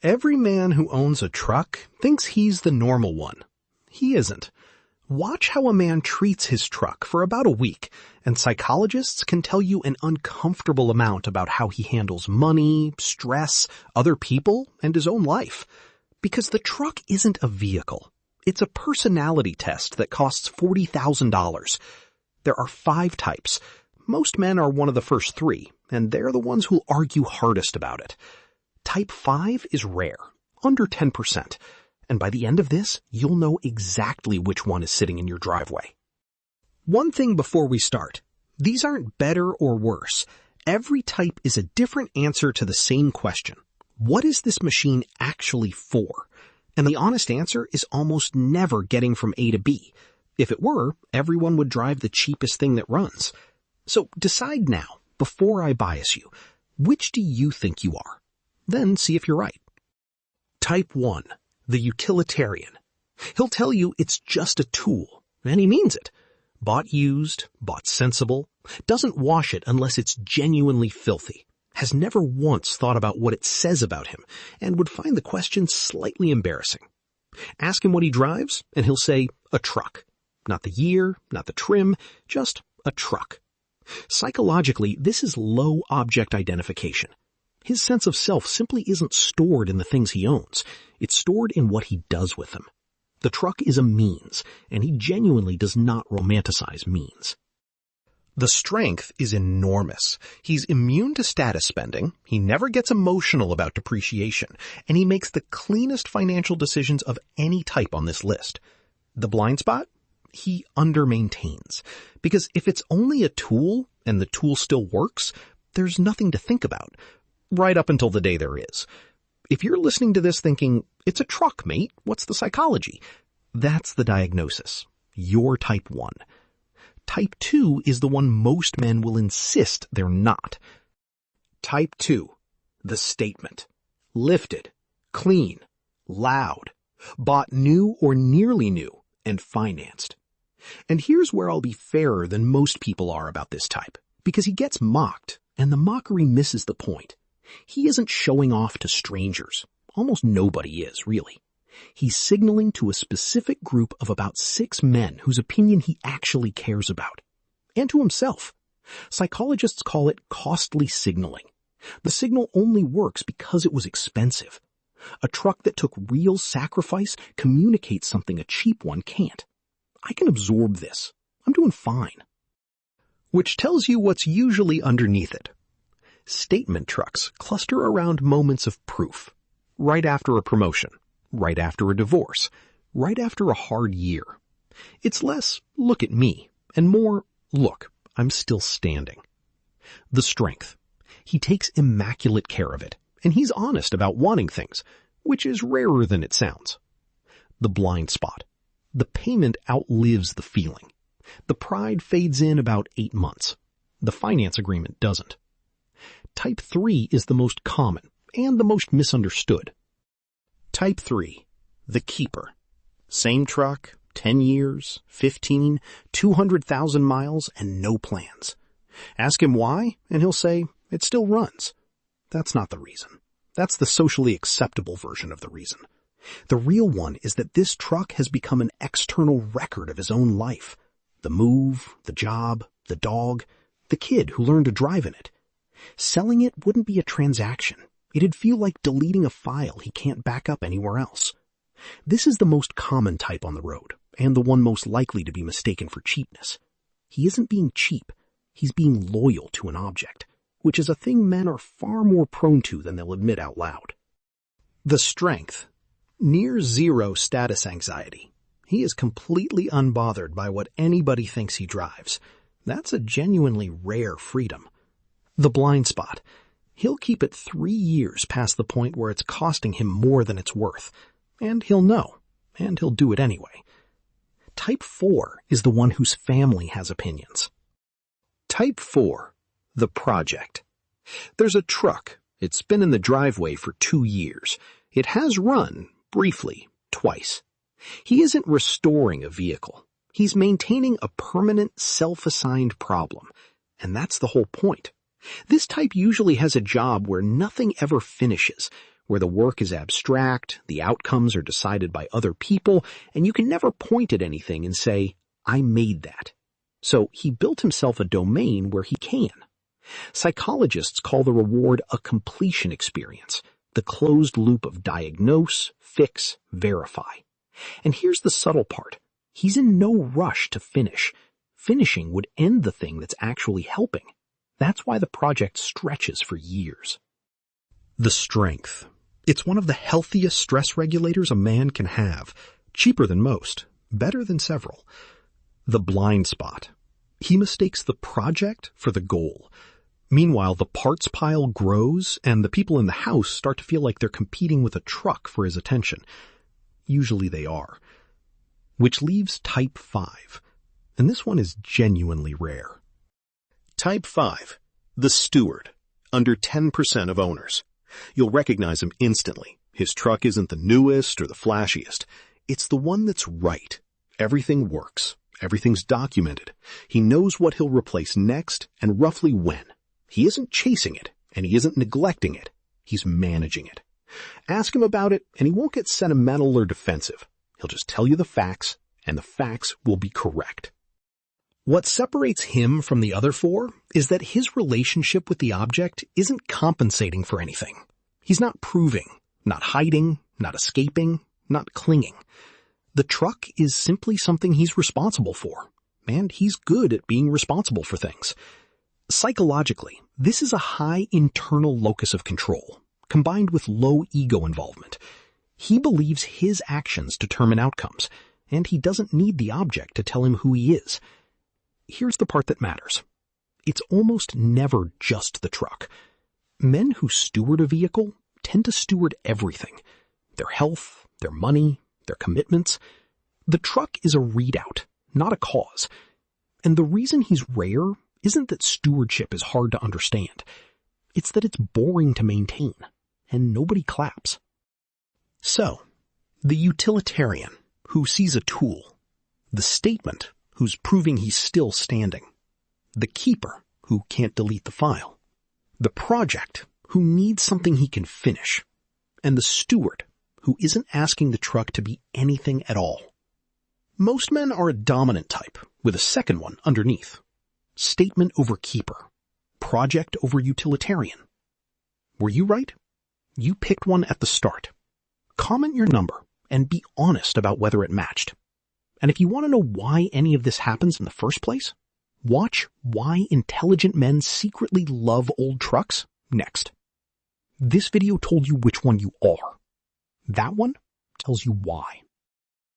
Every man who owns a truck thinks he's the normal one. He isn't. Watch how a man treats his truck for about a week, and psychologists can tell you an uncomfortable amount about how he handles money, stress, other people, and his own life. Because the truck isn't a vehicle. It's a personality test that costs $40,000. There are 5 types. Most men are one of the first 3, and they're the ones who'll argue hardest about it. Type 5 is rare, under 10%, and by the end of this, you'll know exactly which one is sitting in your driveway. One thing before we start, these aren't better or worse. Every type is a different answer to the same question. What is this machine actually for? And the honest answer is almost never getting from A to B. If it were, everyone would drive the cheapest thing that runs. So decide now, before I bias you, which do you think you are? Then see if you're right. Type 1, the utilitarian. He'll tell you it's just a tool, and he means it. Bought used, bought sensible, doesn't wash it unless it's genuinely filthy, has never once thought about what it says about him, and would find the question slightly embarrassing. Ask him what he drives, and he'll say, a truck. Not the year, not the trim, just a truck. Psychologically, this is low object identification. His sense of self simply isn't stored in the things he owns. It's stored in what he does with them. The truck is a means, and he genuinely does not romanticize means. The strength is enormous. He's immune to status spending, he never gets emotional about depreciation, and he makes the cleanest financial decisions of any type on this list. The blind spot? He undermaintains. Because if it's only a tool, and the tool still works, there's nothing to think about. Right up until the day there is. If you're listening to this thinking, it's a truck, mate, what's the psychology? That's the diagnosis. You're type 1. Type 2 is the one most men will insist they're not. Type 2, the statement. Lifted, clean, loud, bought new or nearly new, and financed. And here's where I'll be fairer than most people are about this type, because he gets mocked, and the mockery misses the point. He isn't showing off to strangers. Almost nobody is, really. He's signaling to a specific group of about 6 men whose opinion he actually cares about. And to himself. Psychologists call it costly signaling. The signal only works because it was expensive. A truck that took real sacrifice communicates something a cheap one can't. I can absorb this. I'm doing fine. Which tells you what's usually underneath it. Statement trucks cluster around moments of proof. Right after a promotion. Right after a divorce. Right after a hard year. It's less, look at me, and more, look, I'm still standing. The strength. He takes immaculate care of it, and he's honest about wanting things, which is rarer than it sounds. The blind spot. The payment outlives the feeling. The pride fades in about 8 months. The finance agreement doesn't. Type 3 is the most common and the most misunderstood. Type 3, the keeper. Same truck, 10 years, 15, 200,000 miles, and no plans. Ask him why, and he'll say, it still runs. That's not the reason. That's the socially acceptable version of the reason. The real one is that this truck has become an external record of his own life. The move, the job, the dog, the kid who learned to drive in it. Selling it wouldn't be a transaction. It'd feel like deleting a file he can't back up anywhere else. This is the most common type on the road, and the one most likely to be mistaken for cheapness. He isn't being cheap. He's being loyal to an object, which is a thing men are far more prone to than they'll admit out loud. The strength. Near zero status anxiety. He is completely unbothered by what anybody thinks he drives. That's a genuinely rare freedom. The blind spot. He'll keep it 3 years past the point where it's costing him more than it's worth. And he'll know. And he'll do it anyway. Type 4 is the one whose family has opinions. Type 4. The project. There's a truck. It's been in the driveway for 2 years. It has run, briefly, twice. He isn't restoring a vehicle. He's maintaining a permanent, self-assigned problem. And that's the whole point. This type usually has a job where nothing ever finishes, where the work is abstract, the outcomes are decided by other people, and you can never point at anything and say, I made that. So he built himself a domain where he can. Psychologists call the reward a completion experience, the closed loop of diagnose, fix, verify. And here's the subtle part. He's in no rush to finish. Finishing would end the thing that's actually helping. That's why the project stretches for years. The strength. It's one of the healthiest stress regulators a man can have. Cheaper than most. Better than several. The blind spot. He mistakes the project for the goal. Meanwhile, the parts pile grows, and the people in the house start to feel like they're competing with a truck for his attention. Usually they are. Which leaves type 5. And this one is genuinely rare. Type 5. The Steward. Under 10% of owners. You'll recognize him instantly. His truck isn't the newest or the flashiest. It's the one that's right. Everything works. Everything's documented. He knows what he'll replace next and roughly when. He isn't chasing it, and he isn't neglecting it. He's managing it. Ask him about it, and he won't get sentimental or defensive. He'll just tell you the facts, and the facts will be correct. What separates him from the other four is that his relationship with the object isn't compensating for anything. He's not proving, not hiding, not escaping, not clinging. The truck is simply something he's responsible for, and he's good at being responsible for things. Psychologically, this is a high internal locus of control, combined with low ego involvement. He believes his actions determine outcomes, and he doesn't need the object to tell him who he is. Here's the part that matters. It's almost never just the truck. Men who steward a vehicle tend to steward everything. Their health, their money, their commitments. The truck is a readout, not a cause. And the reason he's rare isn't that stewardship is hard to understand. It's that it's boring to maintain, and nobody claps. So, the utilitarian, who sees a tool. The statement, who's proving he's still standing. The keeper, who can't delete the file. The project, who needs something he can finish. And the steward, who isn't asking the truck to be anything at all. Most men are a dominant type, with a second one underneath. Statement over keeper. Project over utilitarian. Were you right? You picked one at the start. Comment your number and be honest about whether it matched. And if you want to know why any of this happens in the first place, watch Why Intelligent Men Secretly Love Old Trucks next. This video told you which one you are. That one tells you why.